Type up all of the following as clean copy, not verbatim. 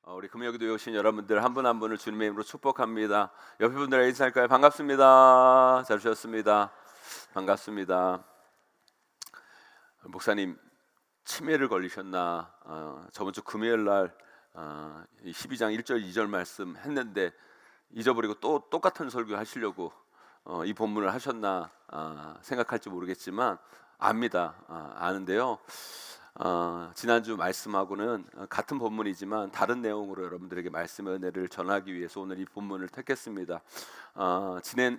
우리 금요기도에 오신 여러분들 한 분 한 분을 주님의 이름으로 축복합니다. 옆에 분들 인사할까요? 반갑습니다. 잘 오셨습니다. 반갑습니다. 목사님 치매를 걸리셨나? 저번 주 금요일 날 12장 1절 2절 말씀 했는데 잊어버리고 또 똑같은 설교 하시려고 이 본문을 하셨나 생각할지 모르겠지만 압니다. 아는데요. 지난주 말씀하고는 같은 본문이지만 다른 내용으로 여러분들에게 말씀의 은혜를 전하기 위해서 오늘 이 본문을 택했습니다.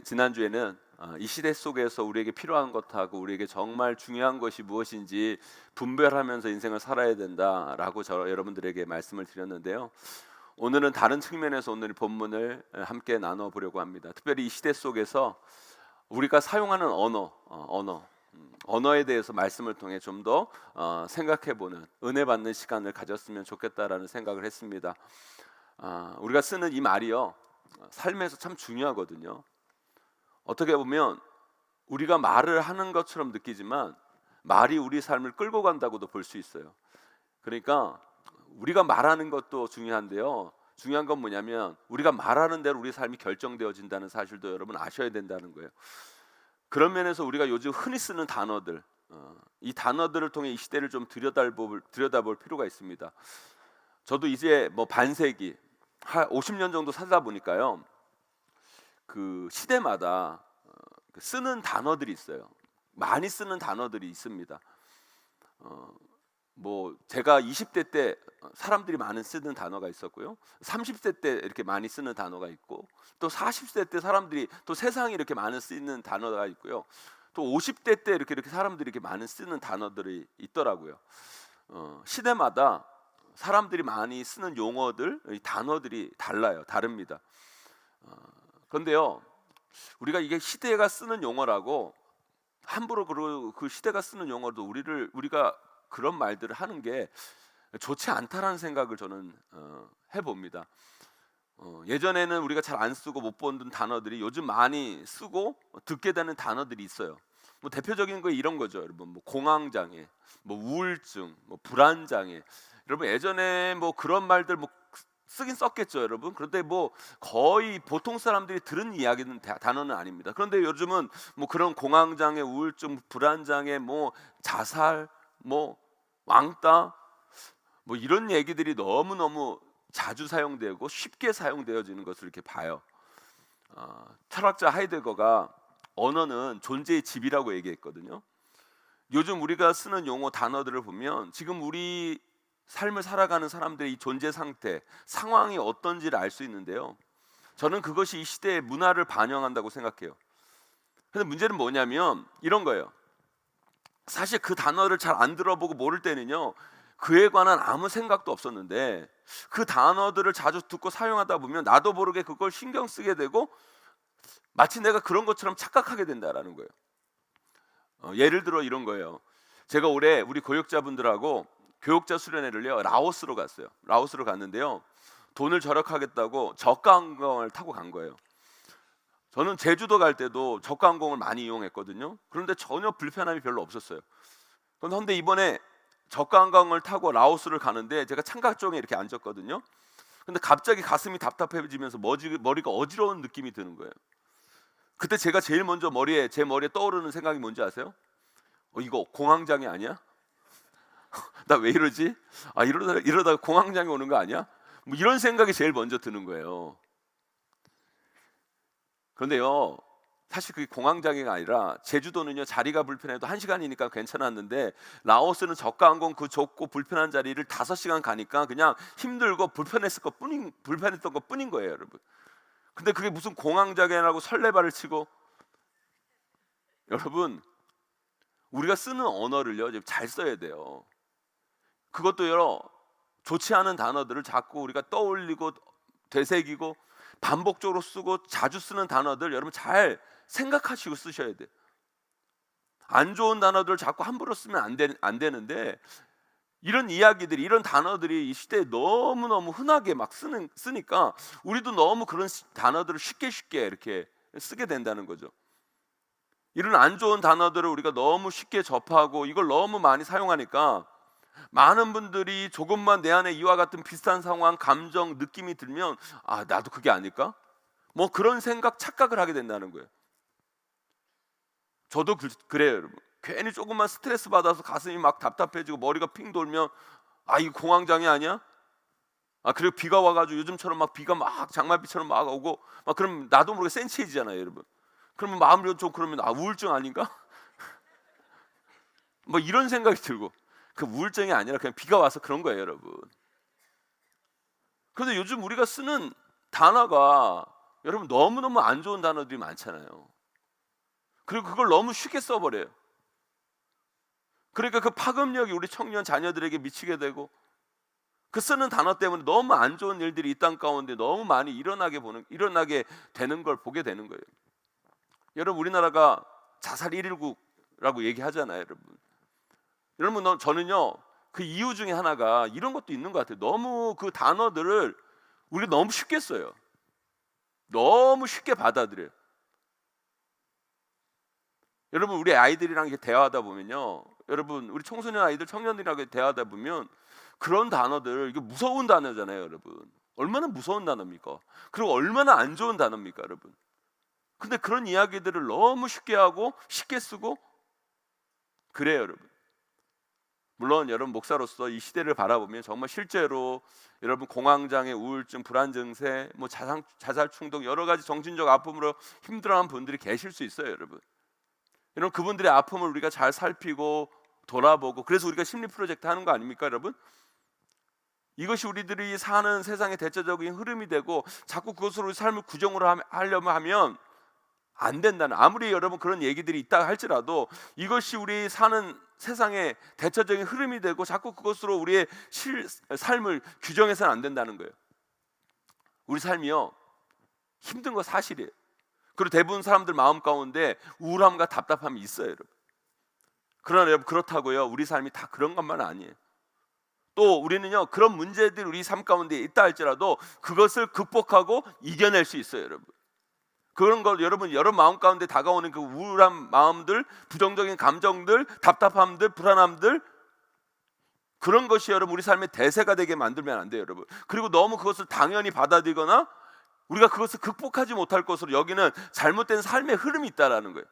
지난주에는 이 시대 속에서 우리에게 필요한 것하고 우리에게 정말 중요한 것이 무엇인지 분별하면서 인생을 살아야 된다라고 여러분들에게 말씀을 드렸는데요. 오늘은 다른 측면에서 오늘 본문을 함께 나눠보려고 합니다. 특별히 이 시대 속에서 우리가 사용하는 언어에 대해서 말씀을 통해 좀 더 생각해보는, 은혜 받는 시간을 가졌으면 좋겠다라는 생각을 했습니다. 우리가 쓰는 이 말이요, 삶에서 참 중요하거든요. 어떻게 보면 우리가 말을 하는 것처럼 느끼지만 말이 우리 삶을 끌고 간다고도 볼 수 있어요. 그러니까 우리가 말하는 것도 중요한데요, 중요한 건 뭐냐면 우리가 말하는 대로 우리 삶이 결정되어진다는 사실도 여러분 아셔야 된다는 거예요. 그런 면에서 우리가 요즘 흔히 쓰는 단어들, 이 단어들을 통해 이 시대를 좀 들여다볼 필요가 있습니다. 저도 이제 반세기, 50년 정도 살다 보니까요, 그 시대마다 쓰는 단어들이 있어요. 많이 쓰는 단어들이 있습니다. 제가 20대 때 사람들이 많이 쓰는 단어가 있었고요, 30대 때 이렇게 많이 쓰는 단어가 있고, 또 40대 때 사람들이, 또 세상이 이렇게 많이 쓰는 단어가 있고요, 또 50대 때 이렇게 사람들이 이렇게 많이 쓰는 단어들이 있더라고요. 시대마다 사람들이 많이 쓰는 용어들, 단어들이 다릅니다. 그런데요, 우리가 이게 시대가 쓰는 용어라고 함부로 그 시대가 쓰는 용어도 우리가 그런 말들을 하는 게 좋지 않다라는 생각을 저는 해봅니다. 예전에는 우리가 잘 안 쓰고 못 보던 단어들이 요즘 많이 쓰고 듣게 되는 단어들이 있어요. 대표적인 거 이런 거죠, 여러분. 공황장애, 우울증, 불안장애. 여러분 예전에 그런 말들 쓰긴 썼겠죠, 여러분. 그런데 거의 보통 사람들이 들은 이야기는 단어는 아닙니다. 그런데 요즘은 그런 공황장애, 우울증, 불안장애, 자살, 왕따, 이런 얘기들이 너무너무 자주 사용되고 쉽게 사용되어지는 것을 이렇게 봐요. 철학자 하이데거가 언어는 존재의 집이라고 얘기했거든요. 요즘 우리가 쓰는 용어 단어들을 보면 지금 우리 삶을 살아가는 사람들의 이 존재 상태, 상황이 어떤지를 알 수 있는데요, 저는 그것이 이 시대의 문화를 반영한다고 생각해요. 근데 문제는 뭐냐면 이런 거예요. 사실 그 단어를 잘 안 들어보고 모를 때는요, 그에 관한 아무 생각도 없었는데 그 단어들을 자주 듣고 사용하다 보면 나도 모르게 그걸 신경 쓰게 되고 마치 내가 그런 것처럼 착각하게 된다라는 거예요. 예를 들어 이런 거예요. 제가 올해 우리 교육자분들하고 교육자 수련회를요, 라오스로 갔어요. 라오스로 갔는데요, 돈을 절약하겠다고 저가항공을 타고 간 거예요. 저는 제주도 갈 때도 저가항공을 많이 이용했거든요. 그런데 전혀 불편함이 별로 없었어요. 그런데 이번에 저가항공을 타고 라오스를 가는데 제가 창가 쪽에 이렇게 앉았거든요. 근데 갑자기 가슴이 답답해지면서 머리가 어지러운 느낌이 드는 거예요. 그때 제가 제일 먼저 제 머리에 떠오르는 생각이 뭔지 아세요? 이거 공황장애 아니야? 나 왜 이러지? 이러다가 공황장애 오는 거 아니야? 이런 생각이 제일 먼저 드는 거예요. 그런데요, 사실 그게 공황장애가 아니라 제주도는요, 자리가 불편해도 1시간이니까 괜찮았는데 라오스는 저가항공 그 좁고 불편한 자리를 5시간 가니까 그냥 힘들고 불편했던 것 뿐인 거예요, 여러분. 근데 그게 무슨 공황장애라고 설레발을 치고, 여러분, 우리가 쓰는 언어를요 잘 써야 돼요. 그것도요, 좋지 않은 단어들을 자꾸 우리가 떠올리고 되새기고 반복적으로 쓰고 자주 쓰는 단어들 여러분 잘 생각하시고 쓰셔야 돼요. 안 좋은 단어들을 자꾸 함부로 쓰면 안 되는데 이런 이야기들이, 이런 단어들이 이 시대에 너무너무 흔하게 쓰니까 우리도 너무 그런 단어들을 쉽게 이렇게 쓰게 된다는 거죠. 이런 안 좋은 단어들을 우리가 너무 쉽게 접하고 이걸 너무 많이 사용하니까 많은 분들이 조금만 내 안에 이와 같은 비슷한 상황, 감정, 느낌이 들면 나도 그게 아닐까? 뭐 그런 생각, 착각을 하게 된다는 거예요. 저도 그래요, 여러분. 괜히 조금만 스트레스 받아서 가슴이 막 답답해지고 머리가 핑 돌면 이거 공황장애 아니야? 그리고 비가 와가지고 요즘처럼 막 비가 막 장맛비처럼 막 오고 막 그러면 나도 모르게 센치해지잖아요, 여러분. 그러면 마음이 좀 그러면 우울증 아닌가? 뭐 이런 생각이 들고, 그 우울증이 아니라 그냥 비가 와서 그런 거예요, 여러분. 그런데 요즘 우리가 쓰는 단어가 여러분 너무너무 안 좋은 단어들이 많잖아요. 그리고 그걸 너무 쉽게 써버려요. 그러니까 그 파급력이 우리 청년 자녀들에게 미치게 되고, 그 쓰는 단어 때문에 너무 안 좋은 일들이 이 땅 가운데 너무 많이 일어나게 되는 걸 보게 되는 거예요. 여러분, 우리나라가 자살 119라고 얘기하잖아요, 여러분. 저는요, 그 이유 중에 하나가 이런 것도 있는 것 같아요. 너무 그 단어들을 우리 너무 쉽게 써요. 너무 쉽게 받아들여요. 여러분, 우리 아이들이랑 이렇게 대화하다 보면요, 여러분, 우리 청소년 아이들, 청년들이랑 대화하다 보면 그런 단어들, 이게 무서운 단어잖아요, 여러분. 얼마나 무서운 단어입니까? 그리고 얼마나 안 좋은 단어입니까, 여러분? 근데 그런 이야기들을 너무 쉽게 하고 쉽게 쓰고 그래요, 여러분. 물론 여러분, 목사로서 이 시대를 바라보면 정말 실제로 여러분 공황장애, 우울증, 불안 증세, 뭐 자살 충동, 여러 가지 정신적 아픔으로 힘들어하는 분들이 계실 수 있어요, 여러분. 그분들의 아픔을 우리가 잘 살피고 돌아보고, 그래서 우리가 심리 프로젝트 하는 거 아닙니까, 여러분? 이것이 우리들이 사는 세상의 대체적인 흐름이 되고, 자꾸 그것으로 삶을 구정으로 하려면 하면 안 된다는, 아무리 여러분 그런 얘기들이 있다 할지라도 이것이 우리 사는 세상의 대체적인 흐름이 되고 자꾸 그것으로 우리의 삶을 규정해서는 안 된다는 거예요. 우리 삶이요, 힘든 거 사실이에요. 그리고 대부분 사람들 마음 가운데 우울함과 답답함이 있어요, 여러분. 그러나 여러분, 그렇다고요 우리 삶이 다 그런 것만 아니에요. 또 우리는요, 그런 문제들이 우리 삶 가운데 있다 할지라도 그것을 극복하고 이겨낼 수 있어요, 여러분. 그런 걸 여러분, 여러 마음 가운데 다가오는 그 우울한 마음들, 부정적인 감정들, 답답함들, 불안함들, 그런 것이 여러분 우리 삶의 대세가 되게 만들면 안 돼요, 여러분. 그리고 너무 그것을 당연히 받아들이거나 우리가 그것을 극복하지 못할 것으로 여기는 잘못된 삶의 흐름이 있다라는 거예요.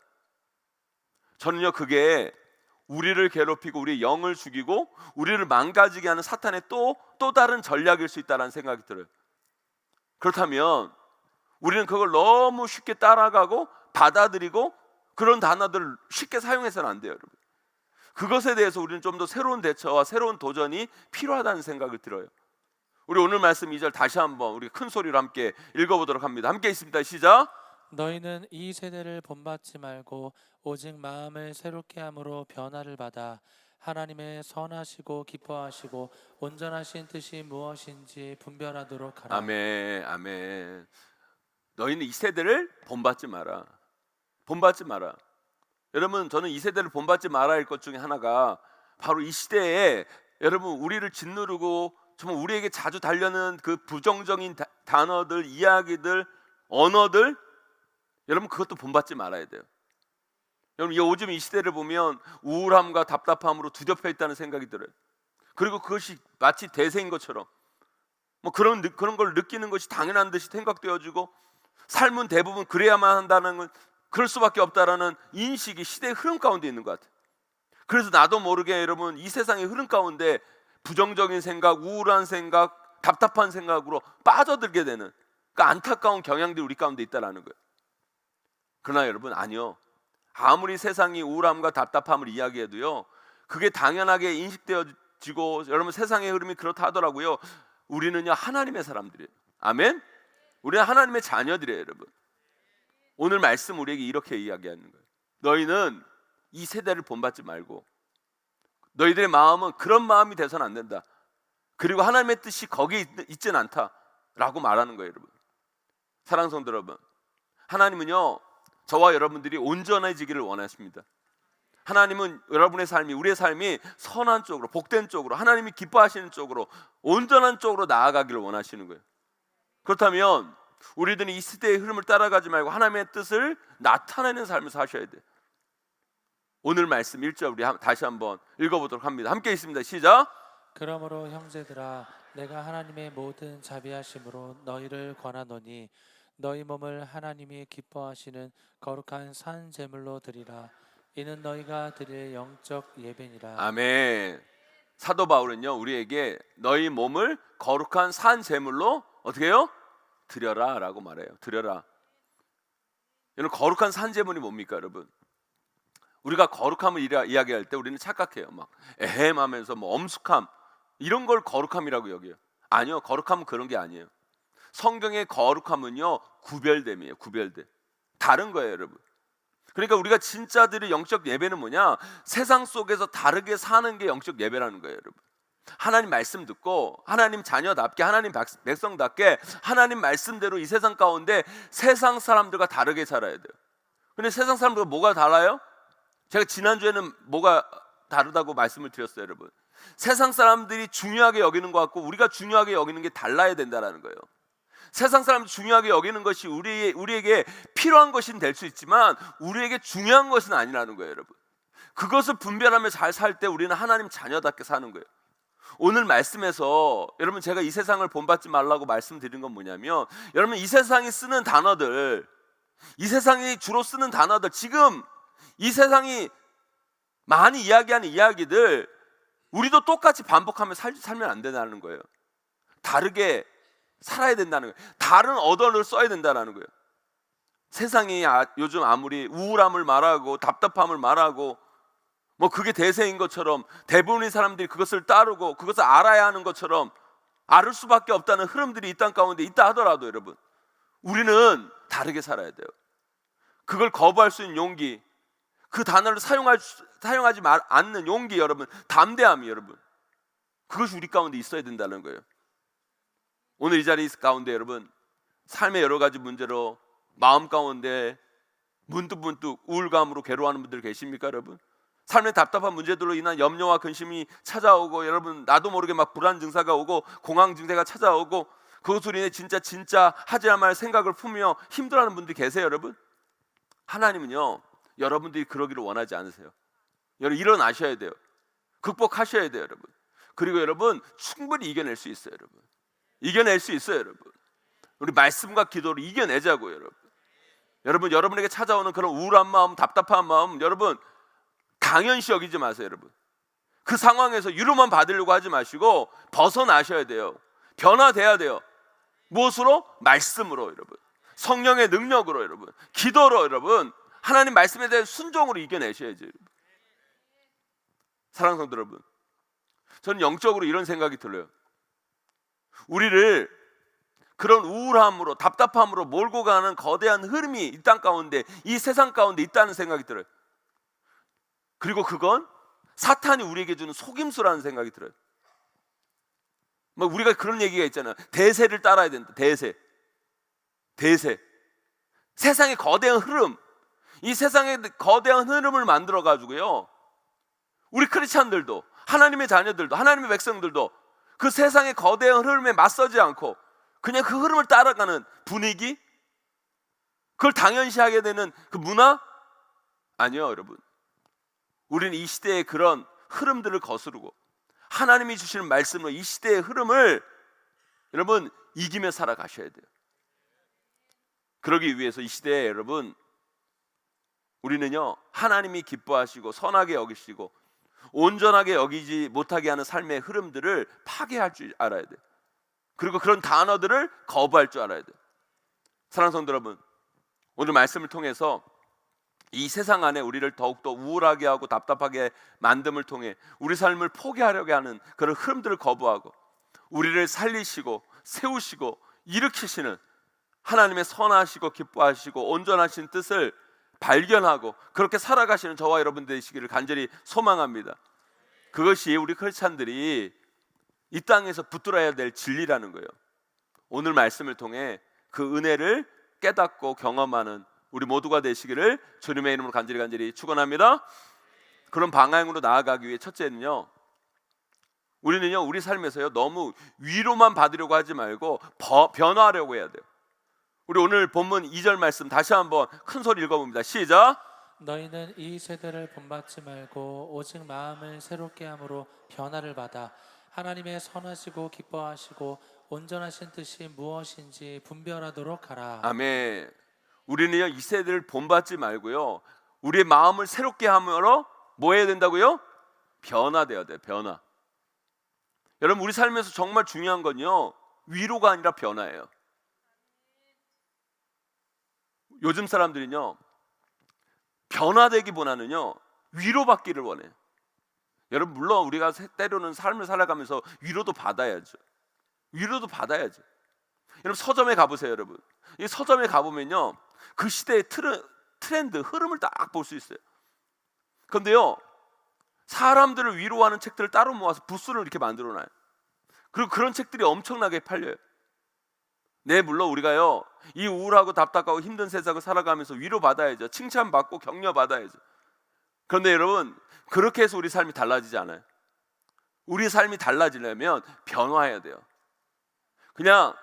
저는요, 그게 우리를 괴롭히고 우리의 영을 죽이고 우리를 망가지게 하는 사탄의 또 다른 전략일 수 있다는 생각이 들어요. 그렇다면 우리는 그걸 너무 쉽게 따라가고 받아들이고 그런 단어들을 쉽게 사용해서는 안 돼요, 여러분. 그것에 대해서 우리는 좀 더 새로운 대처와 새로운 도전이 필요하다는 생각을 들어요. 우리 오늘 말씀 2절 다시 한번 우리 큰 소리로 함께 읽어보도록 합니다. 함께 있습니다. 시작. 너희는 이 세대를 본받지 말고 오직 마음을 새롭게 함으로 변화를 받아 하나님의 선하시고 기뻐하시고 온전하신 뜻이 무엇인지 분별하도록 하라. 아멘, 아멘. 너희는 이 세대를 본받지 마라. 본받지 마라. 여러분, 저는 이 세대를 본받지 말아야 할 것 중에 하나가 바로 이 시대에 여러분 우리를 짓누르고 정말 우리에게 자주 달려는 그 부정적인 단어들, 이야기들, 언어들, 여러분 그것도 본받지 말아야 돼요. 여러분, 요즘 이 시대를 보면 우울함과 답답함으로 뒤덮여 있다는 생각이 들어요. 그리고 그것이 마치 대세인 것처럼 뭐 그런 걸 느끼는 것이 당연한 듯이 생각되어지고, 삶은 대부분 그래야만 한다는 건, 그럴 수밖에 없다라는 인식이 시대의 흐름 가운데 있는 것 같아요. 그래서 나도 모르게 여러분 이 세상의 흐름 가운데 부정적인 생각, 우울한 생각, 답답한 생각으로 빠져들게 되는 그 안타까운 경향들이 우리 가운데 있다라는 거예요. 그러나 여러분, 아니요. 아무리 세상이 우울함과 답답함을 이야기해도요, 그게 당연하게 인식되어지고 여러분 세상의 흐름이 그렇다 하더라고요. 우리는요, 하나님의 사람들이에요. 아멘. 우리는 하나님의 자녀들이에요, 여러분. 오늘 말씀 우리에게 이렇게 이야기하는 거예요. 너희는 이 세대를 본받지 말고 너희들의 마음은 그런 마음이 돼서는 안 된다. 그리고 하나님의 뜻이 거기에 있지는 않다라고 말하는 거예요, 여러분. 사랑하는 성도 여러분, 하나님은요, 저와 여러분들이 온전해지기를 원하십니다. 하나님은 여러분의 삶이, 우리의 삶이 선한 쪽으로, 복된 쪽으로, 하나님이 기뻐하시는 쪽으로, 온전한 쪽으로 나아가기를 원하시는 거예요. 그렇다면 우리들은 이 시대의 흐름을 따라가지 말고 하나님의 뜻을 나타내는 삶을 사셔야 돼요. 오늘 말씀 1절 우리 다시 한번 읽어보도록 합니다. 함께 있습니다. 시작. 그러므로 형제들아 내가 하나님의 모든 자비하심으로 너희를 권하노니 너희 몸을 하나님이 기뻐하시는 거룩한 산 제물로 드리라. 이는 너희가 드릴 영적 예배니라. 아멘. 사도 바울은요 우리에게 너희 몸을 거룩한 산 제물로 어떻게 해요? 드려라 라고 말해요. 드려라. 여러분 거룩한 산 제물이 뭡니까 여러분? 우리가 거룩함을 이야기할 때 우리는 착각해요. 막 에헴하면서 뭐 엄숙함 이런 걸 거룩함이라고 여겨요. 아니요, 거룩함은 그런 게 아니에요. 성경의 거룩함은요 구별됨이에요. 구별됨. 다른 거예요 여러분. 그러니까 우리가 진짜 드릴 영적 예배는 뭐냐? 세상 속에서 다르게 사는 게 영적 예배라는 거예요 여러분. 하나님 말씀 듣고 하나님 자녀답게 하나님 백성답게 하나님 말씀대로 이 세상 가운데 세상 사람들과 다르게 살아야 돼요. 근데 세상 사람들과 뭐가 달라요? 제가 지난주에는 뭐가 다르다고 말씀을 드렸어요 여러분. 세상 사람들이 중요하게 여기는 것 같고 우리가 중요하게 여기는 게 달라야 된다는 거예요. 세상 사람들이 중요하게 여기는 것이 우리에게 필요한 것은 될 수 있지만 우리에게 중요한 것은 아니라는 거예요 여러분. 그것을 분별하며 잘 살 때 우리는 하나님 자녀답게 사는 거예요. 오늘 말씀에서 여러분 제가 이 세상을 본받지 말라고 말씀드린 건 뭐냐면 여러분 이 세상이 쓰는 단어들, 이 세상이 주로 쓰는 단어들, 지금 이 세상이 많이 이야기하는 이야기들 우리도 똑같이 반복하며 살면 안 된다는 거예요. 다르게 살아야 된다는 거예요. 다른 언어를 써야 된다는 거예요. 세상이 요즘 아무리 우울함을 말하고 답답함을 말하고 뭐 그게 대세인 것처럼 대부분의 사람들이 그것을 따르고 그것을 알아야 하는 것처럼 알 수밖에 없다는 흐름들이 이 땅 가운데 있다 하더라도 여러분 우리는 다르게 살아야 돼요. 그걸 거부할 수 있는 용기, 그 단어를 사용하지 않는 용기 여러분, 담대함이 여러분 그것이 우리 가운데 있어야 된다는 거예요. 오늘 이 자리 가운데 여러분 삶의 여러 가지 문제로 마음 가운데 문득문득 우울감으로 괴로워하는 분들 계십니까 여러분? 삶의 답답한 문제들로 인한 염려와 근심이 찾아오고 여러분 나도 모르게 막 불안 증세가 오고 공황 증세가 찾아오고 그것으로 인해 진짜 하지 말 생각을 품으며 힘들어하는 분들이 계세요 여러분? 하나님은요 여러분들이 그러기를 원하지 않으세요. 여러분 일어나셔야 돼요. 극복하셔야 돼요 여러분. 그리고 여러분 충분히 이겨낼 수 있어요 여러분. 이겨낼 수 있어요 여러분. 우리 말씀과 기도로 이겨내자고요 여러분. 여러분 여러분에게 찾아오는 그런 우울한 마음, 답답한 마음 여러분 당연시 여기지 마세요 여러분. 그 상황에서 위로만 받으려고 하지 마시고 벗어나셔야 돼요. 변화돼야 돼요. 무엇으로? 말씀으로 여러분. 성령의 능력으로 여러분. 기도로 여러분. 하나님 말씀에 대한 순종으로 이겨내셔야죠 여러분. 사랑하는 성도 여러분, 저는 영적으로 이런 생각이 들어요. 우리를 그런 우울함으로 답답함으로 몰고 가는 거대한 흐름이 이 땅 가운데 이 세상 가운데 있다는 생각이 들어요. 그리고 그건 사탄이 우리에게 주는 속임수라는 생각이 들어요. 막 우리가 그런 얘기가 있잖아요. 대세를 따라야 된다. 대세. 세상의 거대한 흐름, 이 세상의 거대한 흐름을 만들어 가지고요 우리 크리스찬들도 하나님의 자녀들도 하나님의 백성들도 그 세상의 거대한 흐름에 맞서지 않고 그냥 그 흐름을 따라가는 분위기, 그걸 당연시하게 되는 그 문화? 아니요 여러분. 우리는 이 시대의 그런 흐름들을 거스르고 하나님이 주시는 말씀으로 이 시대의 흐름을 여러분 이기며 살아가셔야 돼요. 그러기 위해서 이 시대에 여러분 우리는요 하나님이 기뻐하시고 선하게 여기시고 온전하게 여기지 못하게 하는 삶의 흐름들을 파괴할 줄 알아야 돼요. 그리고 그런 단어들을 거부할 줄 알아야 돼요. 사랑하는 성도 여러분, 오늘 말씀을 통해서 이 세상 안에 우리를 더욱더 우울하게 하고 답답하게 만듦을 통해 우리 삶을 포기하려고 하는 그런 흐름들을 거부하고 우리를 살리시고 세우시고 일으키시는 하나님의 선하시고 기뻐하시고 온전하신 뜻을 발견하고 그렇게 살아가시는 저와 여러분 되시기를 간절히 소망합니다. 그것이 우리 크리스찬들이 이 땅에서 붙들어야 될 진리라는 거예요. 오늘 말씀을 통해 그 은혜를 깨닫고 경험하는 우리 모두가 되시기를 주님의 이름으로 간절히 축원합니다. 그런 방향으로 나아가기 위해 첫째는요, 우리는요 우리 삶에서요 너무 위로만 받으려고 하지 말고 변화하려고 해야 돼요. 우리 오늘 본문 2절 말씀 다시 한번 큰 소리 읽어봅니다. 시작. 너희는 이 세대를 본받지 말고 오직 마음을 새롭게 함으로 변화를 받아 하나님의 선하시고 기뻐하시고 온전하신 뜻이 무엇인지 분별하도록 하라. 아멘. 우리는요 이 세대를 본받지 말고요 우리의 마음을 새롭게 함으로 뭐 해야 된다고요? 변화되어야 돼요. 변화. 여러분 우리 삶에서 정말 중요한 건요 위로가 아니라 변화예요. 요즘 사람들은요 변화되기보다는요 위로받기를 원해요. 여러분 물론 우리가 때로는 삶을 살아가면서 위로도 받아야죠. 위로도 받아야죠. 여러분 서점에 가보세요. 여러분 이 서점에 가보면요 그 시대의 트렌드 흐름을 딱 볼 수 있어요. 그런데요 사람들을 위로하는 책들을 따로 모아서 부스를 이렇게 만들어놔요. 그리고 그런 책들이 엄청나게 팔려요. 네 물론 우리가요 이 우울하고 답답하고 힘든 세상을 살아가면서 위로받아야죠. 칭찬받고 격려받아야죠. 그런데 여러분 그렇게 해서 우리 삶이 달라지지 않아요. 우리 삶이 달라지려면 변화해야 돼요. 그냥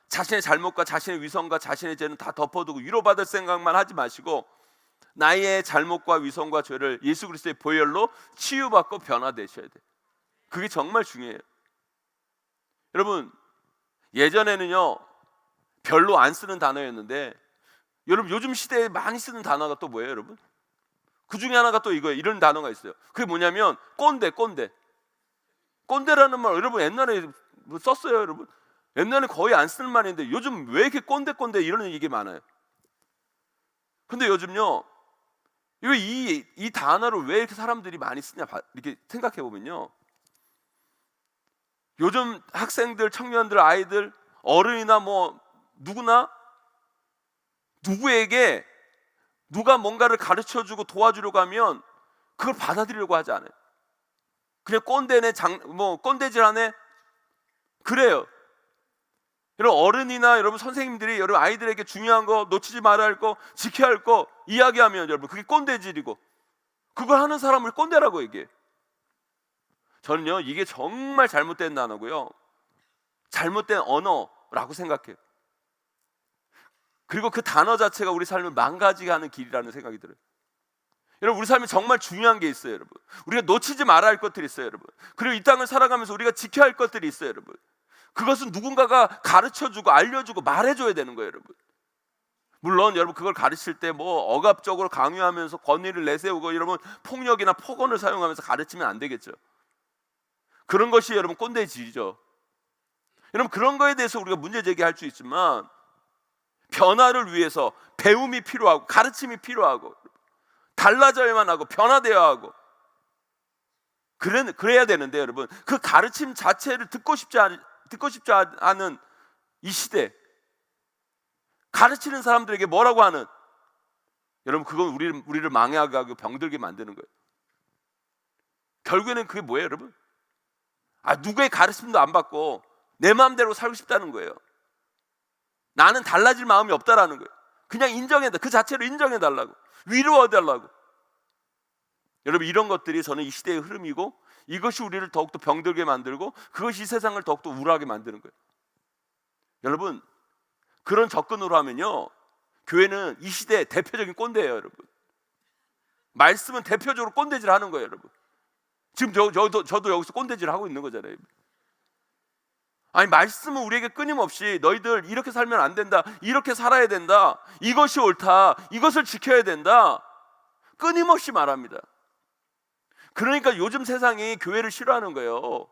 자신의 잘못과 자신의 위선과 자신의 죄는 다 덮어두고 위로받을 생각만 하지 마시고 나의 잘못과 위선과 죄를 예수 그리스도의 보혈로 치유받고 변화되셔야 돼요. 그게 정말 중요해요. 여러분 예전에는요 별로 안 쓰는 단어였는데 여러분 요즘 시대에 많이 쓰는 단어가 또 뭐예요 여러분? 그 중에 하나가 또 이거예요. 이런 단어가 있어요. 그게 뭐냐면 꼰대. 꼰대라는 말 여러분 옛날에 뭐 썼어요 여러분? 옛날에 거의 안 쓰는 말인데 요즘 왜 이렇게 꼰대 이런 얘기 많아요. 근데 요즘요 이 단어를 왜 이렇게 사람들이 많이 쓰냐 이렇게 생각해 보면요 요즘 학생들, 청년들, 아이들, 어른이나 뭐 누구나 누구에게 누가 뭔가를 가르쳐주고 도와주려고 하면 그걸 받아들이려고 하지 않아요. 그냥 꼰대네 꼰대질하네 그래요. 여러분 어른이나 여러분 선생님들이 여러분 아이들에게 중요한 거 놓치지 말아야 할 거 지켜야 할 거 이야기하면 여러분 그게 꼰대질이고 그걸 하는 사람을 꼰대라고 얘기해요. 저는요 이게 정말 잘못된 단어고요 잘못된 언어라고 생각해요. 그리고 그 단어 자체가 우리 삶을 망가지게 하는 길이라는 생각이 들어요. 여러분 우리 삶에 정말 중요한 게 있어요. 여러분 우리가 놓치지 말아야 할 것들이 있어요. 여러분 그리고 이 땅을 살아가면서 우리가 지켜야 할 것들이 있어요. 여러분 그것은 누군가가 가르쳐주고 알려주고 말해줘야 되는 거예요. 여러분 물론 여러분 그걸 가르칠 때 뭐 억압적으로 강요하면서 권위를 내세우고 이러면 폭력이나 폭언을 사용하면서 가르치면 안 되겠죠. 그런 것이 여러분 꼰대질이죠. 여러분 그런 거에 대해서 우리가 문제 제기할 수 있지만 변화를 위해서 배움이 필요하고 가르침이 필요하고 달라져야만 하고 변화되어야 하고 그래야 되는데 여러분 그 가르침 자체를 듣고 싶지 않은 이 시대 가르치는 사람들에게 뭐라고 하는 여러분 그건 우리를 망하게 하고 병들게 만드는 거예요. 결국에는 그게 뭐예요 여러분? 누구의 가르침도 안 받고 내 마음대로 살고 싶다는 거예요. 나는 달라질 마음이 없다라는 거예요. 그냥 인정해달라. 그 자체로 인정해달라고 위로해달라고. 여러분 이런 것들이 저는 이 시대의 흐름이고 이것이 우리를 더욱더 병들게 만들고 그것이 이 세상을 더욱더 우울하게 만드는 거예요. 여러분 그런 접근으로 하면요 교회는 이 시대의 대표적인 꼰대예요. 여러분 말씀은 대표적으로 꼰대질 하는 거예요. 여러분 지금 저도 여기서 꼰대질 하고 있는 거잖아요. 아니 말씀은 우리에게 끊임없이 너희들 이렇게 살면 안 된다, 이렇게 살아야 된다, 이것이 옳다, 이것을 지켜야 된다 끊임없이 말합니다. 그러니까 요즘 세상이 교회를 싫어하는 거예요.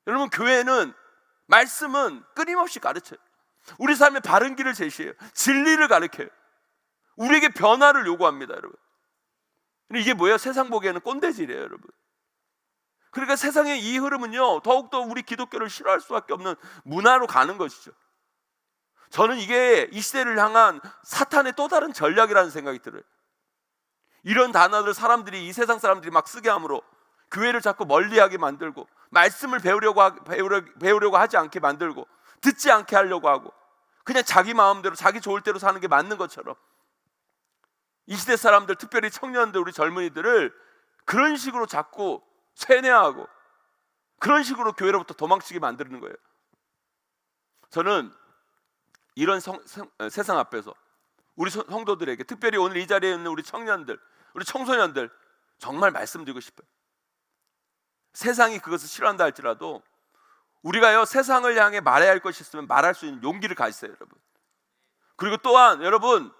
여러분 교회는 말씀은 끊임없이 가르쳐요. 우리 삶의 바른 길을 제시해요. 진리를 가르쳐요. 우리에게 변화를 요구합니다. 여러분 이게 뭐예요? 세상 보기에는 꼰대질이에요. 여러분 그러니까 세상의 이 흐름은요 더욱더 우리 기독교를 싫어할 수밖에 없는 문화로 가는 것이죠. 저는 이게 이 시대를 향한 사탄의 또 다른 전략이라는 생각이 들어요. 이런 단어들 이 세상 사람들이 막 쓰게 함으로 교회를 자꾸 멀리하게 만들고 말씀을 배우려고 하지 않게 만들고 듣지 않게 하려고 하고 그냥 자기 마음대로 자기 좋을 대로 사는 게 맞는 것처럼 이 시대 사람들 특별히 청년들 우리 젊은이들을 그런 식으로 자꾸 세뇌하고 그런 식으로 교회로부터 도망치게 만드는 거예요. 저는 이런 세상 앞에서 우리 성도들에게 특별히 오늘 이 자리에 있는 우리 청년들 우리 청소년들 정말 말씀드리고 싶어요. 세상이 그것을 싫어한다 할지라도 우리가요 세상을 향해 말해야 할 것이 있으면 말할 수 있는 용기를 가지세요, 여러분. 그리고 또한 여러분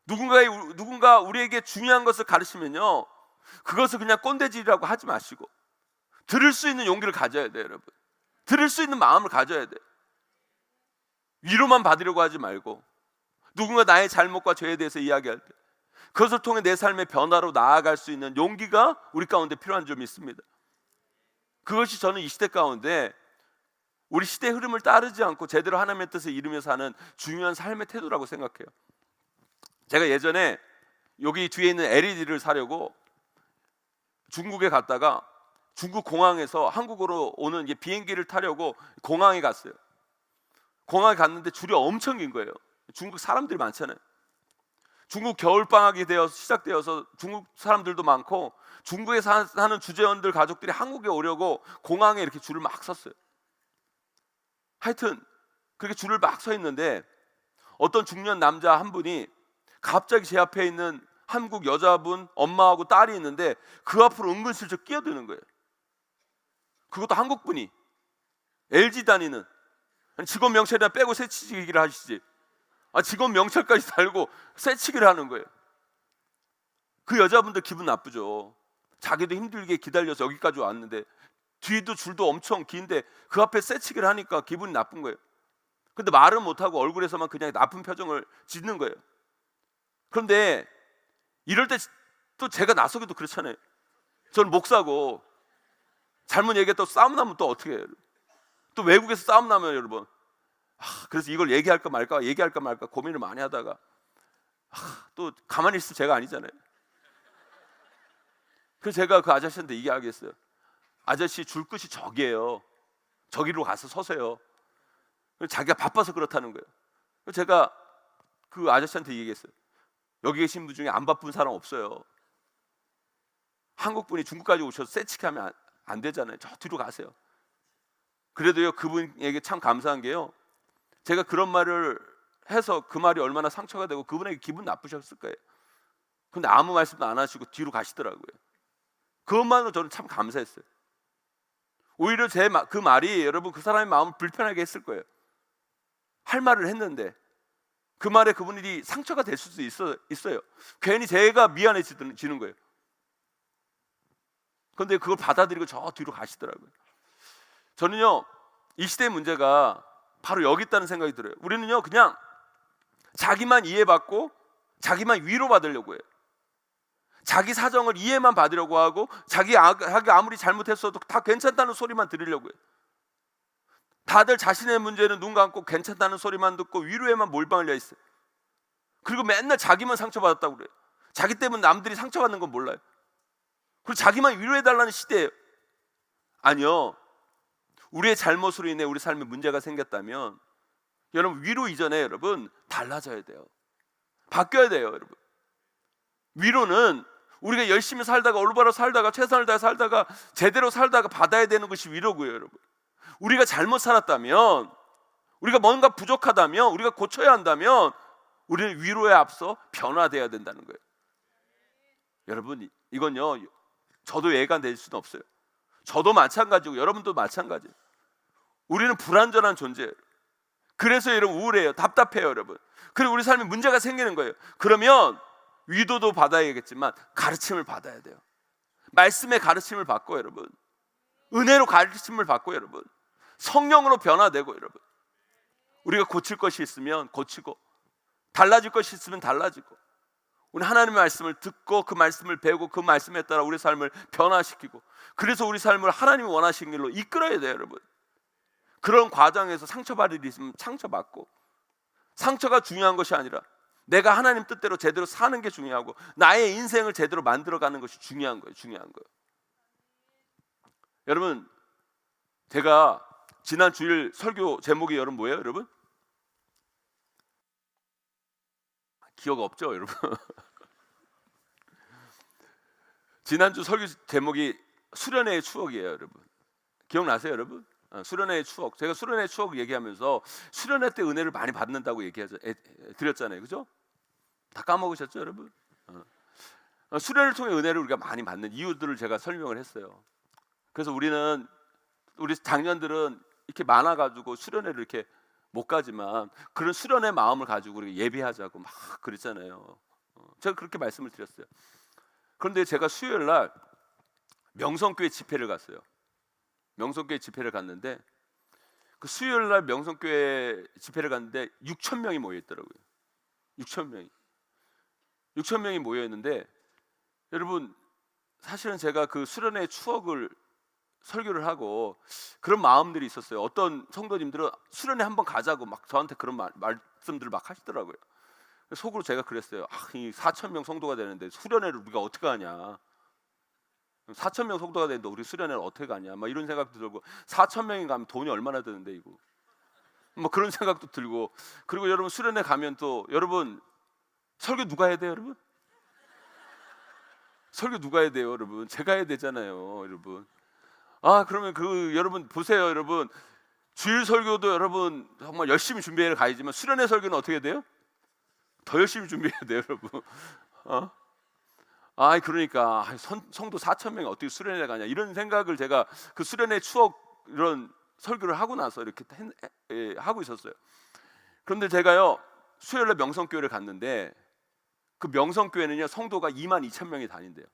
누군가 우리에게 중요한 것을 가르치면요 그것을 그냥 꼰대질이라고 하지 마시고 들을 수 있는 용기를 가져야 돼요, 여러분. 들을 수 있는 마음을 가져야 돼요. 위로만 받으려고 하지 말고 누군가 나의 잘못과 죄에 대해서 이야기할 때 그것을 통해 내 삶의 변화로 나아갈 수 있는 용기가 우리 가운데 필요한 점이 있습니다. 그것이 저는 이 시대 가운데 우리 시대의 흐름을 따르지 않고 제대로 하나님의 뜻을 이루며 사는 중요한 삶의 태도라고 생각해요. 제가 예전에 여기 뒤에 있는 LED를 사려고 중국에 갔다가 중국 공항에서 한국으로 오는 비행기를 타려고 공항에 갔어요. 공항에 갔는데 줄이 엄청 긴 거예요. 중국 사람들이 많잖아요. 중국 겨울방학이 시작되어서 중국 사람들도 많고 중국에 사는 주재원들 가족들이 한국에 오려고 공항에 이렇게 줄을 막 섰어요. 하여튼 그렇게 줄을 막 서 있는데 어떤 중년 남자 한 분이 갑자기 제 앞에 있는 한국 여자분 엄마하고 딸이 있는데 그 앞으로 은근슬쩍 끼어드는 거예요. 그것도 한국분이 LG 다니는 직원 명찰이나 빼고 새치기를 하시지 직원 명찰까지 달고 새치기를 하는 거예요. 그 여자분들 기분 나쁘죠. 자기도 힘들게 기다려서 여기까지 왔는데 뒤도 줄도 엄청 긴데 그 앞에 새치기를 하니까 기분이 나쁜 거예요. 근데 말은 못하고 얼굴에서만 그냥 나쁜 표정을 짓는 거예요. 그런데 이럴 때 또 제가 나서기도 그렇잖아요. 저는 목사고 잘못 얘기했다고 싸움 나면 또 어떻게 해요? 또 외국에서 싸움 나면 여러분 그래서 이걸 얘기할까 말까 고민을 많이 하다가 또 가만히 있을 제가 아니잖아요. 그래서 제가 그 아저씨한테 얘기하겠어요. 아저씨 줄 끝이 저기예요. 저기로 가서 서세요. 자기가 바빠서 그렇다는 거예요. 그래서 제가 그 아저씨한테 얘기했어요. 여기 계신 분 중에 안 바쁜 사람 없어요. 한국 분이 중국까지 오셔서 새치기 하면 안 되잖아요. 저 뒤로 가세요. 그래도요 그분에게 참 감사한 게요 제가 그런 말을 해서 그 말이 얼마나 상처가 되고 그분에게 기분 나쁘셨을 거예요. 근데 아무 말씀도 안 하시고 뒤로 가시더라고요. 그것만으로 저는 참 감사했어요. 오히려 그 말이 여러분 그 사람의 마음을 불편하게 했을 거예요. 할 말을 했는데 그 말에 그분이 상처가 될 수도 있어요. 괜히 제가 미안해지는 거예요. 그런데 그걸 받아들이고 저 뒤로 가시더라고요. 저는요 이 시대의 문제가 바로 여기 있다는 생각이 들어요. 우리는요 그냥 자기만 이해받고 자기만 위로받으려고 해요. 자기 사정을 이해만 받으려고 하고 자기 아무리 잘못했어도 다 괜찮다는 소리만 들으려고 해요. 다들 자신의 문제는 눈 감고 괜찮다는 소리만 듣고 위로에만 몰빵하려 있어요. 그리고 맨날 자기만 상처받았다고 그래요. 자기 때문에 남들이 상처받는 건 몰라요. 그리고 자기만 위로해달라는 시대예요. 아니요. 우리의 잘못으로 인해 우리 삶에 문제가 생겼다면 여러분 위로 이전에 여러분 달라져야 돼요. 바뀌어야 돼요, 여러분. 위로는 우리가 열심히 살다가 올바로 살다가 최선을 다해 살다가 제대로 살다가 받아야 되는 것이 위로고요, 여러분. 우리가 잘못 살았다면 우리가 뭔가 부족하다면 우리가 고쳐야 한다면 우리는 위로에 앞서 변화돼야 된다는 거예요. 여러분 이건요 저도 예가 될 수는 없어요. 저도 마찬가지고 여러분도 마찬가지예요. 우리는 불완전한 존재예요. 그래서 여러분 우울해요. 답답해요, 여러분. 그리고 우리 삶에 문제가 생기는 거예요. 그러면 위로도 받아야겠지만 가르침을 받아야 돼요. 말씀의 가르침을 받고 여러분 은혜로 가르침을 받고 여러분 성령으로 변화되고 여러분 우리가 고칠 것이 있으면 고치고 달라질 것이 있으면 달라지고 우리 하나님의 말씀을 듣고 그 말씀을 배우고 그 말씀에 따라 우리 삶을 변화시키고 그래서 우리 삶을 하나님이 원하시는 길로 이끌어야 돼요, 여러분. 그런 과정에서 상처받을 일이 있으면 상처받고 상처가 중요한 것이 아니라 내가 하나님 뜻대로 제대로 사는 게 중요하고 나의 인생을 제대로 만들어가는 것이 중요한 거예요. 여러분 제가 지난 주일 설교 제목이 여러분 뭐예요, 여러분? 기억 없죠, 여러분? 지난주 설교 제목이 수련회의 추억이에요, 여러분. 기억나세요, 여러분? 수련회의 추억. 제가 수련회의 추억 얘기하면서 수련회 때 은혜를 많이 받는다고 드렸잖아요, 그죠? 다 까먹으셨죠, 여러분? 수련을 통해 은혜를 우리가 많이 받는 이유들을 제가 설명을 했어요. 그래서 우리 장년들은 이렇게 많아가지고 수련회를 이렇게 못 가지만 그런 수련회 마음을 가지고 우리 예배하자고 막 그랬잖아요. 제가 그렇게 말씀을 드렸어요. 그런데 제가 수요일 날 명성교회 집회를 갔어요. 명성교회 집회를 갔는데 그 수요일 날 명성교회 집회를 갔는데 6천 명이 모여 있더라고요. 6천 명이 모여 있는데 여러분 사실은 제가 그 수련회 추억을 설교를 하고 그런 마음들이 있었어요. 어떤 성도님들은 수련회 한번 가자고 막 저한테 그런 말씀들을 막 하시더라고요. 속으로 제가 그랬어요. 이 4천 명 성도가 되는데 수련회를 우리가 어떻게 하냐? 4천 명 성도가 되는데 우리 수련회를 어떻게 가냐? 막 이런 생각도 들고 4천 명이 가면 돈이 얼마나 드는데 이거. 뭐 그런 생각도 들고 그리고 여러분 수련회 가면 또 여러분 설교 누가 해야 돼요, 여러분? 설교 누가 해야 돼요, 여러분? 제가 해야 되잖아요, 여러분. 그러면 여러분 보세요, 여러분. 주일 설교도 여러분 정말 열심히 준비해 가야지만 수련회 설교는 어떻게 돼요? 더 열심히 준비해야 돼요, 여러분. 그러니까 성도 4천 명이 어떻게 수련회 가냐 이런 생각을 제가 그 수련회 추억 이런 설교를 하고 나서 이렇게 하고 있었어요. 그런데 제가요 수요일날 명성교회를 갔는데 그 명성교회는요 성도가 2만 2천 명이 다닌대요.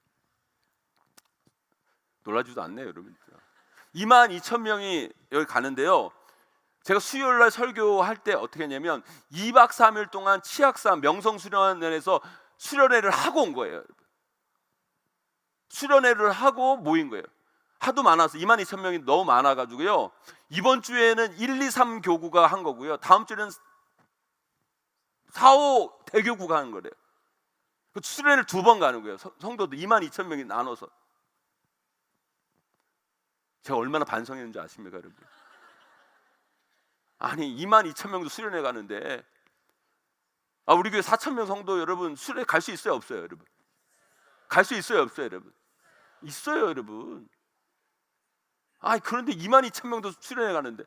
놀라지도 않네요, 여러분. 2만 2천 명이 여기 가는데요. 제가 수요일날 설교할 때 어떻게 했냐면 2박 3일 동안 치악산 명성수련회에서 수련회를 하고 온 거예요. 수련회를 하고 모인 거예요. 하도 많아서 2만 2천 명이 너무 많아가지고요. 이번 주에는 1, 2, 3 교구가 한 거고요. 다음 주에는 4, 5 대교구가 하는 거래요. 그 수련회를 2번 가는 거예요. 성도들 2만 2천 명이 나눠서. 제가 얼마나 반성했는지 아십니까, 여러분? 아니 2만 2천 명도 수련회 가는데 우리 교회 4천 명 성도 여러분 수련회 갈 수 있어요, 없어요, 여러분? 갈 수 있어요, 없어요, 여러분? 있어요, 여러분. 그런데 2만 2천 명도 수련회 가는데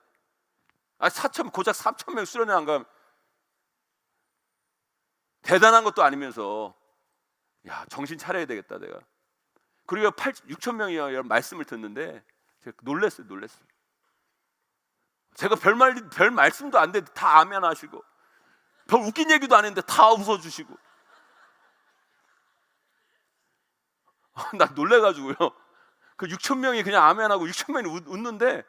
4천 고작 4천 명 수련회 안 가면 대단한 것도 아니면서 정신 차려야 되겠다 내가. 그리고 6천 명이요 여러분 말씀을 듣는데 제가 놀랐어요. 제가 별 말씀도 안 되는데 다 아멘 하시고 별 웃긴 얘기도 안 했는데 다 웃어주시고 나 놀래가지고요. 그 6천 명이 그냥 아멘하고 6천 명이 웃는데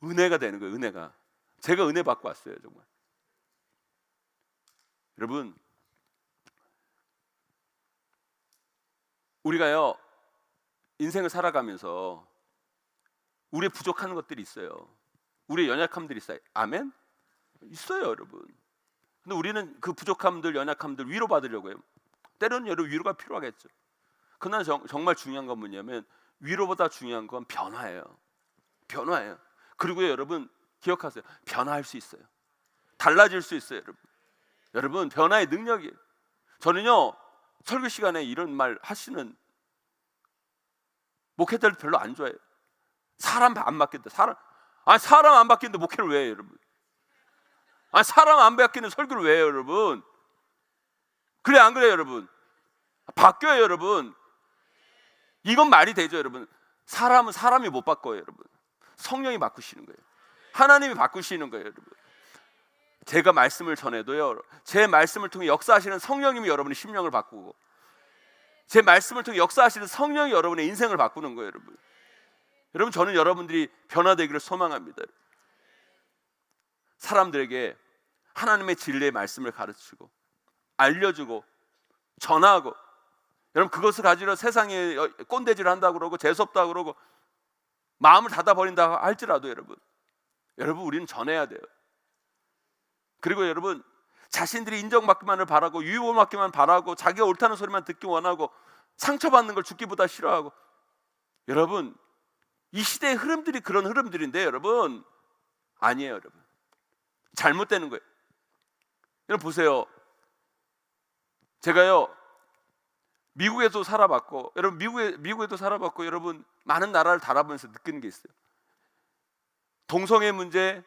은혜가 되는 거예요. 은혜가. 제가 은혜 받고 왔어요, 정말. 여러분, 우리가요 인생을 살아가면서 우리의 부족한 것들이 있어요. 우리의 연약함들이 있어요. 아멘? 있어요, 여러분. 근데 우리는 그 부족함들, 연약함들 위로받으려고 해요. 때로는 여러분 위로가 필요하겠죠. 그러나 정말 중요한 건 뭐냐면 위로보다 중요한 건 변화예요. 변화예요. 그리고 여러분 기억하세요. 변화할 수 있어요. 달라질 수 있어요, 여러분. 여러분 변화의 능력이에요. 저는요 설교 시간에 이런 말 하시는 목회자들 별로 안 좋아해요. 사람 안 바뀌는데 사람 안 바뀌는데 목회를 왜 해요, 여러분? 사람 안 바뀌는 설교를 왜 해요, 여러분? 그래 안 그래요, 여러분? 바뀌어요, 여러분. 이건 말이 되죠, 여러분? 사람은 사람이 못 바꿔요, 여러분. 성령이 바꾸시는 거예요. 하나님이 바꾸시는 거예요, 여러분. 제가 말씀을 전해도요, 제 말씀을 통해 역사하시는 성령님이 여러분의 심령을 바꾸고, 제 말씀을 통해 역사하시는 성령이 여러분의 인생을 바꾸는 거예요, 여러분. 여러분 저는 여러분들이 변화되기를 소망합니다. 사람들에게 하나님의 진리의 말씀을 가르치고 알려주고 전하고, 여러분 그것을 가지고 세상에 꼰대질을 한다고 그러고 재수없다고 그러고 마음을 닫아버린다 할지라도 여러분 우리는 전해야 돼요. 그리고 여러분 자신들이 인정받기만을 바라고 유혹받기만 바라고 자기가 옳다는 소리만 듣기 원하고 상처받는 걸 죽기보다 싫어하고, 여러분 이 시대의 흐름들이 그런 흐름들인데 여러분 아니에요, 여러분. 잘못되는 거예요. 여러분 보세요. 제가요 미국에도 살아봤고, 여러분 미국에도 살아봤고, 여러분 많은 나라를 달아보면서 느끼는 게 있어요. 동성애 문제,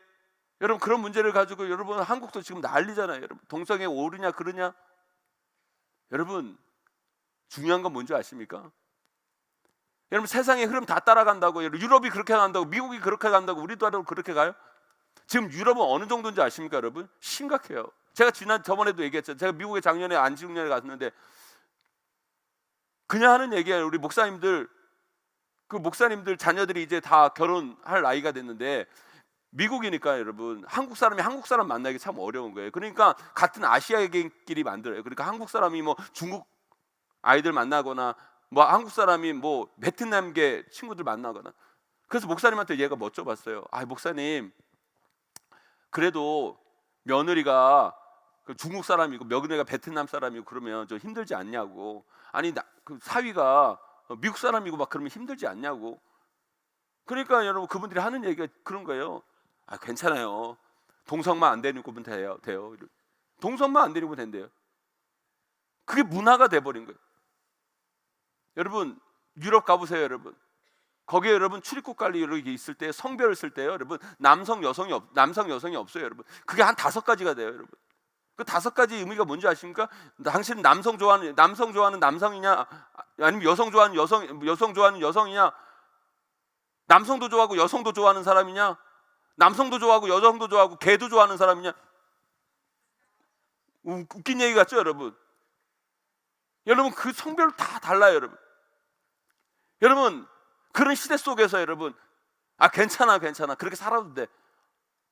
여러분 그런 문제를 가지고 여러분 한국도 지금 난리잖아요. 여러분 동성애 옳으냐 그르냐. 여러분 중요한 건 뭔지 아십니까? 여러분 세상의 흐름 다 따라간다고. 유럽이 그렇게 간다고, 미국이 그렇게 간다고, 우리도 그렇게 가요? 지금 유럽은 어느 정도인지 아십니까 여러분? 심각해요. 제가 저번에도 얘기했죠. 제가 미국에 작년에 안식년에 갔는데 그냥 하는 얘기예요. 우리 목사님들, 그 목사님들 자녀들이 이제 다 결혼할 나이가 됐는데 미국이니까 여러분 한국 사람이 한국 사람 만나기 참 어려운 거예요. 그러니까 같은 아시아계끼리 만들어요. 그러니까 한국 사람이 뭐 중국 아이들 만나거나 뭐 한국 사람이 뭐 베트남계 친구들 만나거나. 그래서 목사님한테 얘가 뭐 여쭤봤어요. 아 목사님, 그래도 며느리가 그 중국 사람이고 며느리가 베트남 사람이고 그러면 좀 힘들지 않냐고. 아니 그 사위가 미국 사람이고 막 그러면 힘들지 않냐고. 그러니까 여러분 그분들이 하는 얘기가 그런 거예요. 아 괜찮아요. 동성만 안 되니까 돼요. 동성만 안 되니까 된대요. 그게 문화가 돼버린 거예요. 여러분 유럽 가보세요. 여러분 거기에 여러분 출입국 관리 이렇게 있을 때 성별을 쓸 때요. 여러분 남성 여성이 없어요. 여러분 그게 한 5가지가 돼요. 여러분 그 5가지 의미가 뭔지 아십니까? 당신은 남성 좋아하는 남성이냐, 아니면 여성 좋아하는 여성이냐, 남성도 좋아하고 여성도 좋아하는 사람이냐, 남성도 좋아하고 여성도 좋아하고 개도 좋아하는 사람이냐. 웃긴 얘기 같죠 여러분? 여러분 그 성별 다 달라요. 여러분 그런 시대 속에서 여러분 아 괜찮아 그렇게 살아도 돼.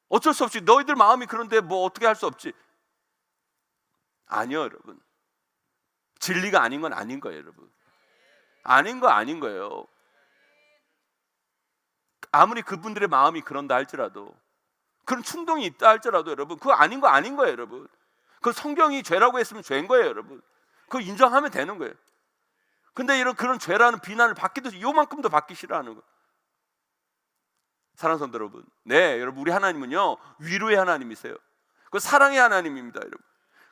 어쩔 수 없지. 너희들 마음이 그런데 뭐 어떻게 할 수 없지. 아니요 여러분. 진리가 아닌 건 아닌 거예요 여러분. 아닌 거예요. 아무리 그분들의 마음이 그런다 할지라도, 그런 충동이 있다 할지라도 여러분 그거 아닌 거예요 여러분. 그 성경이 죄라고 했으면 죄인 거예요 여러분. 그거 인정하면 되는 거예요. 근데 이런 그런 죄라는 비난을 받기도 요만큼도 받기 싫어하는 거예요. 사랑하는 성도 여러분, 네 여러분 우리 하나님은요 위로의 하나님이세요. 그 사랑의 하나님입니다 여러분.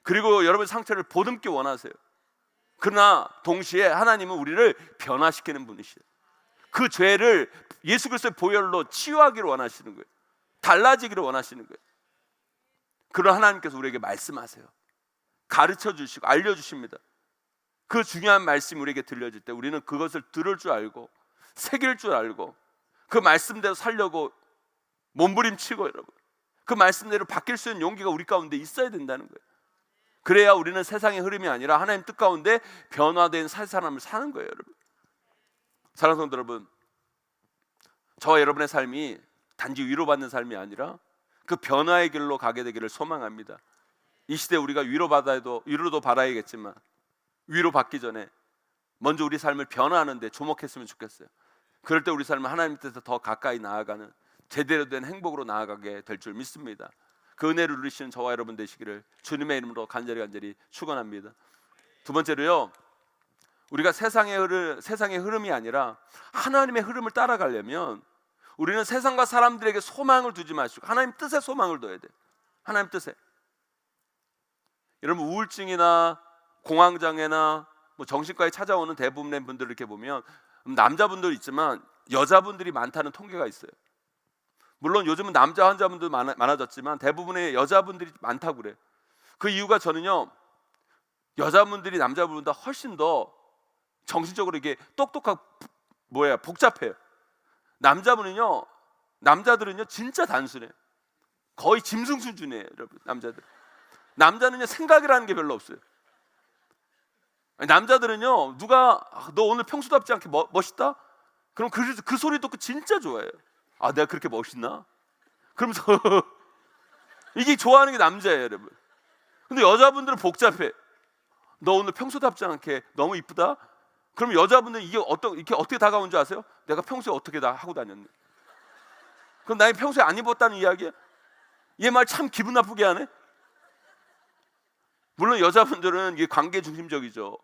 그리고 여러분의 상처를 보듬기 원하세요. 그러나 동시에 하나님은 우리를 변화시키는 분이시에요. 그 죄를 예수 그리스도의 보혈로 치유하기를 원하시는 거예요. 달라지기를 원하시는 거예요. 그런 하나님께서 우리에게 말씀하세요. 가르쳐 주시고 알려주십니다. 그 중요한 말씀이 우리에게 들려질 때 우리는 그것을 들을 줄 알고 새길 줄 알고 그 말씀대로 살려고 몸부림치고 여러분 그 말씀대로 바뀔 수 있는 용기가 우리 가운데 있어야 된다는 거예요. 그래야 우리는 세상의 흐름이 아니라 하나님 뜻 가운데 변화된 살 사람을 사는 거예요 여러분. 사랑하는 성도 여러분, 저와 여러분의 삶이 단지 위로받는 삶이 아니라 그 변화의 길로 가게 되기를 소망합니다. 이 시대에 우리가 위로도 받아야겠지만 위로받기 전에 먼저 우리 삶을 변화하는 데 주목했으면 좋겠어요. 그럴 때 우리 삶은 하나님 뜻에서 더 가까이 나아가는 제대로 된 행복으로 나아가게 될 줄 믿습니다. 그 은혜를 누리시는 저와 여러분 되시기를 주님의 이름으로 간절히 축원합니다. 두 번째로요, 우리가 세상의 흐름이 아니라 하나님의 흐름을 따라가려면 우리는 세상과 사람들에게 소망을 두지 마시고 하나님 뜻에 소망을 둬야 돼요. 하나님 뜻에. 여러분 우울증이나 공황장애나 뭐 정신과에 찾아오는 대부분의 분들 이렇게 보면 남자분들 있지만 여자분들이 많다는 통계가 있어요. 물론 요즘은 남자 환자분들 많아졌지만 대부분의 여자분들이 많다고 그래요. 그 이유가 저는요 여자분들이 남자분보다 훨씬 더 정신적으로 이게 똑똑하고 복잡해요. 남자들은요 진짜 단순해요. 거의 짐승 수준이에요 여러분. 남자는요 생각이라는 게 별로 없어요. 남자들은요 누가 너 오늘 평소답지 않게 멋있다? 그럼 그 소리 듣고 진짜 좋아해요. 아 내가 그렇게 멋있나? 그러면서 이게 좋아하는 게 남자예요 여러분. 근데 여자분들은 복잡해. 너 오늘 평소답지 않게 너무 이쁘다? 그럼 여자분들은 이게 어떻게 다가온 줄 아세요? 내가 평소에 어떻게 다 하고 다녔네. 그럼 나이 평소에 안 입었다는 이야기야? 얘 말 참 기분 나쁘게 하네. 물론 여자분들은 이게 관계 중심적이죠.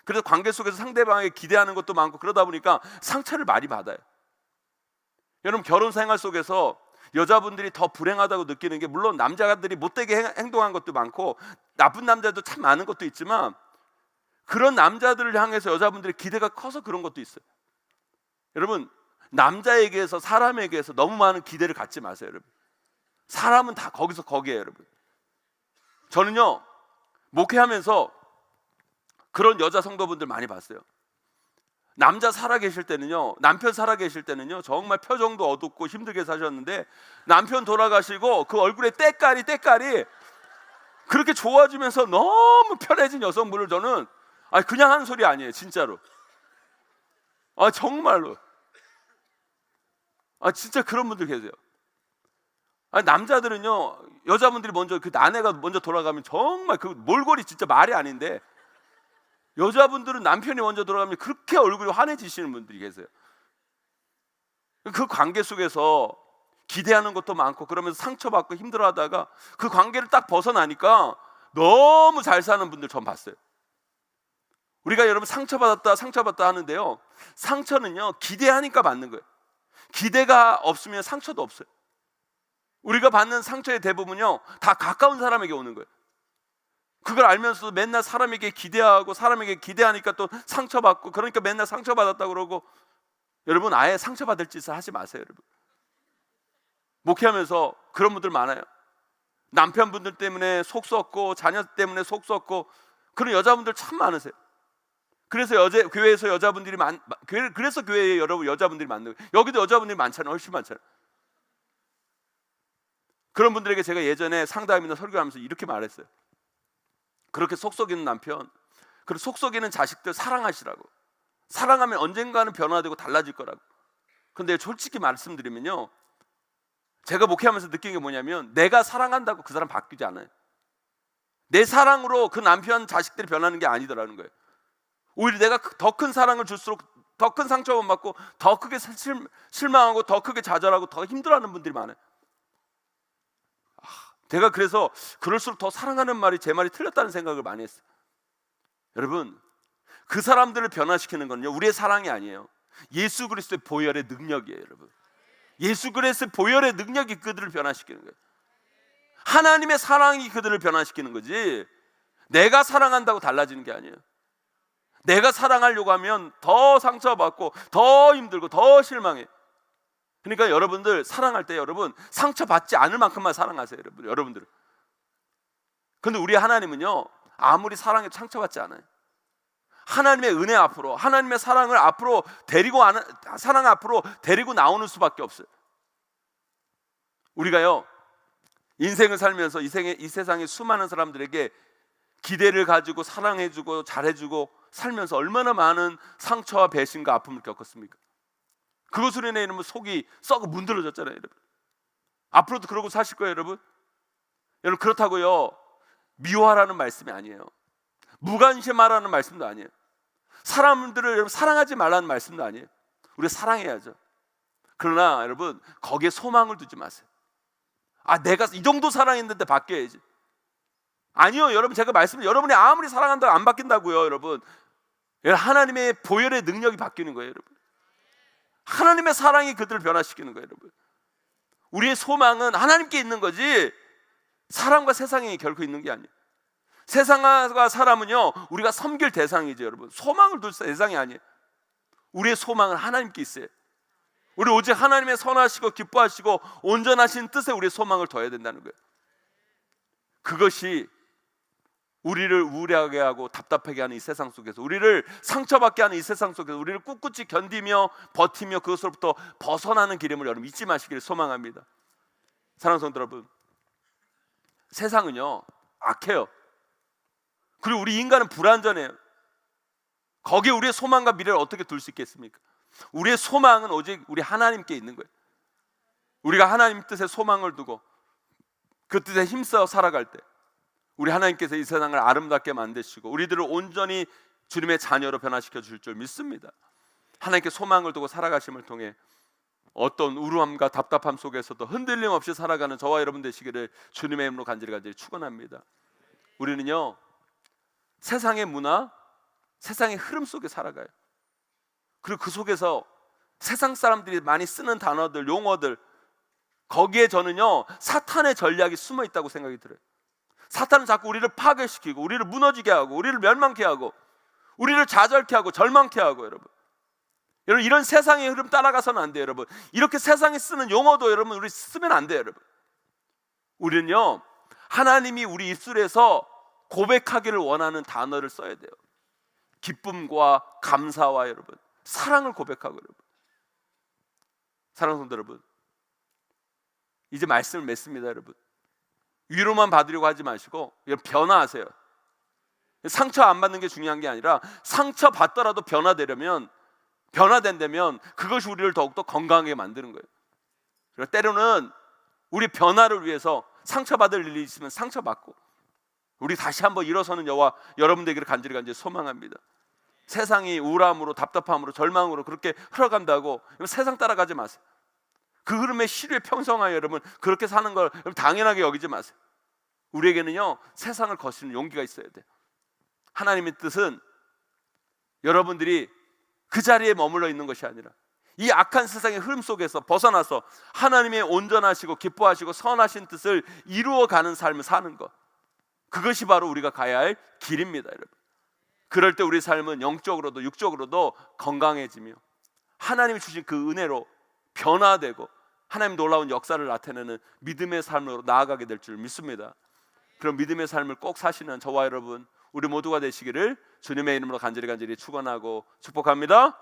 그래서 관계 속에서 상대방에게 기대하는 것도 많고 그러다 보니까 상처를 많이 받아요. 여러분 결혼 생활 속에서 여자분들이 더 불행하다고 느끼는 게 물론 남자들이 못되게 행동한 것도 많고 나쁜 남자도 참 많은 것도 있지만 그런 남자들을 향해서 여자분들의 기대가 커서 그런 것도 있어요. 여러분 남자에게서 사람에게서 너무 많은 기대를 갖지 마세요 여러분. 사람은 다 거기에요 여러분. 저는요 목회하면서 그런 여자 성도분들 많이 봤어요. 남자 살아 계실 때는요, 남편 살아 계실 때는요, 정말 표정도 어둡고 힘들게 사셨는데 남편 돌아가시고 그 얼굴에 때깔이 그렇게 좋아지면서 너무 편해진 여성분을 저는 그냥 하는 소리 아니에요, 진짜로. 정말로. 진짜 그런 분들 계세요. 남자들은요, 여자분들이 먼저 그 아내가 먼저 돌아가면 정말 그 몰골이 진짜 말이 아닌데, 여자분들은 남편이 먼저 돌아가면 그렇게 얼굴이 환해지시는 분들이 계세요. 그 관계 속에서 기대하는 것도 많고 그러면서 상처받고 힘들어하다가 그 관계를 딱 벗어나니까 너무 잘 사는 분들 전 봤어요. 우리가 여러분 상처받았다 하는데요, 상처는요 기대하니까 받는 거예요. 기대가 없으면 상처도 없어요. 우리가 받는 상처의 대부분요 다 가까운 사람에게 오는 거예요. 그걸 알면서도 맨날 사람에게 기대하고 사람에게 기대하니까 또 상처받고, 그러니까 맨날 상처받았다고 그러고. 여러분, 아예 상처받을 짓을 하지 마세요. 여러분, 목회하면서 그런 분들 많아요. 남편분들 때문에 속 썩고 자녀 때문에 속 썩고 그런 여자분들 참 많으세요. 그래서 교회에서 여자분들이 그래서 교회에 여러분 여자분들이 많는 거예요. 여기도 여자분들이 많잖아요. 훨씬 많잖아요. 그런 분들에게 제가 예전에 상담이나 설교하면서 이렇게 말했어요. 그렇게 속 썩이는 남편, 그리고 속 썩이는 자식들 사랑하시라고. 사랑하면 언젠가는 변화되고 달라질 거라고. 근데 솔직히 말씀드리면요, 제가 목회하면서 느낀 게 뭐냐면, 내가 사랑한다고 그 사람 바뀌지 않아요. 내 사랑으로 그 남편 자식들이 변하는 게 아니더라는 거예요. 오히려 내가 더 큰 사랑을 줄수록 더 큰 상처만 받고 더 크게 실망하고 더 크게 좌절하고 더 힘들어하는 분들이 많아요. 제가 그래서 그럴수록 더 사랑하는 말이 제 말이 틀렸다는 생각을 많이 했어요. 여러분, 그 사람들을 변화시키는 건요 우리의 사랑이 아니에요. 예수 그리스도의 보혈의 능력이에요. 여러분, 예수 그리스도의 보혈의 능력이 그들을 변화시키는 거예요. 하나님의 사랑이 그들을 변화시키는 거지, 내가 사랑한다고 달라지는 게 아니에요. 내가 사랑하려고 하면 더 상처받고 더 힘들고 더 실망해. 그러니까 여러분들 사랑할 때 여러분 상처받지 않을 만큼만 사랑하세요. 여러분들은. 근데 우리 하나님은요 아무리 사랑해도 상처받지 않아요. 하나님의 은혜 앞으로, 하나님의 사랑을 앞으로 사랑 앞으로 데리고 나오는 수밖에 없어요. 우리가요 인생을 살면서 이 세상의 수많은 사람들에게 기대를 가지고 사랑해주고 잘해주고 살면서 얼마나 많은 상처와 배신과 아픔을 겪었습니까? 그것으로 인해 이러면 속이 썩어 문드러졌잖아요. 여러분, 앞으로도 그러고 사실 거예요. 여러분, 그렇다고요 미워하라는 말씀이 아니에요. 무관심하라는 말씀도 아니에요. 사람들을 여러분 사랑하지 말라는 말씀도 아니에요. 우리가 사랑해야죠. 그러나 여러분 거기에 소망을 두지 마세요. 내가 이 정도 사랑했는데 바뀌어야지. 아니요, 여러분, 제가 여러분이 아무리 사랑한다고 안 바뀐다고요. 여러분, 하나님의 보혈의 능력이 바뀌는 거예요. 여러분, 하나님의 사랑이 그들을 변화시키는 거예요. 여러분, 우리의 소망은 하나님께 있는 거지 사람과 세상에 결코 있는 게 아니에요. 세상과 사람은요 우리가 섬길 대상이죠. 여러분, 소망을 둘 대상이 아니에요. 우리의 소망은 하나님께 있어요. 우리 오직 하나님의 선하시고 기뻐하시고 온전하신 뜻에 우리의 소망을 둬야 된다는 거예요. 그것이 우리를 우울하게 하고 답답하게 하는 이 세상 속에서, 우리를 상처받게 하는 이 세상 속에서 우리를 꿋꿋이 견디며 버티며 그것으로부터 벗어나는 길임을 여러분 잊지 마시기를 소망합니다. 사랑하는 성도 여러분, 세상은요 악해요. 그리고 우리 인간은 불완전해요. 거기에 우리의 소망과 미래를 어떻게 둘 수 있겠습니까? 우리의 소망은 오직 우리 하나님께 있는 거예요. 우리가 하나님 뜻에 소망을 두고 그 뜻에 힘써 살아갈 때 우리 하나님께서 이 세상을 아름답게 만드시고 우리들을 온전히 주님의 자녀로 변화시켜 줄 줄 믿습니다. 하나님께 소망을 두고 살아가심을 통해 어떤 우울함과 답답함 속에서도 흔들림 없이 살아가는 저와 여러분 되시기를 주님의 이름으로 간절히 축원합니다. 우리는요 세상의 문화, 세상의 흐름 속에 살아가요. 그리고 그 속에서 세상 사람들이 많이 쓰는 단어들, 용어들, 거기에 저는요 사탄의 전략이 숨어 있다고 생각이 들어요. 사탄은 자꾸 우리를 파괴시키고 우리를 무너지게 하고 우리를 멸망케 하고 우리를 좌절케 하고 절망케 하고, 여러분 이런 세상의 흐름 따라가서는 안 돼요. 여러분, 이렇게 세상이 쓰는 용어도 여러분 우리 쓰면 안 돼요. 여러분, 우리는요 하나님이 우리 입술에서 고백하기를 원하는 단어를 써야 돼요. 기쁨과 감사와 여러분 사랑을 고백하고 여러분. 사랑하는 성도 여러분, 이제 말씀을 맺습니다. 여러분, 위로만 받으려고 하지 마시고 변화하세요. 상처 안 받는 게 중요한 게 아니라 상처 받더라도 변화된다면 그것이 우리를 더욱더 건강하게 만드는 거예요. 그리고 때로는 우리 변화를 위해서 상처받을 일이 있으면 상처받고, 우리 다시 한번 일어서는 여호와 여러분 되기를 간절히 소망합니다. 세상이 우울함으로, 답답함으로, 절망으로 그렇게 흘러간다고 세상 따라가지 마세요. 그 흐름에 시류에 평성하여 여러분 그렇게 사는 걸 당연하게 여기지 마세요. 우리에게는요, 세상을 거스르는 용기가 있어야 돼요. 하나님의 뜻은 여러분들이 그 자리에 머물러 있는 것이 아니라 이 악한 세상의 흐름 속에서 벗어나서 하나님의 온전하시고 기뻐하시고 선하신 뜻을 이루어가는 삶을 사는 것, 그것이 바로 우리가 가야 할 길입니다. 여러분, 그럴 때 우리 삶은 영적으로도 육적으로도 건강해지며 하나님이 주신 그 은혜로 변화되고 하나님 놀라운 역사를 나타내는 믿음의 삶으로 나아가게 될 줄 믿습니다. 그런 믿음의 삶을 꼭 사시는 저와 여러분, 우리 모두가 되시기를 주님의 이름으로 간절히 축원하고 축복합니다.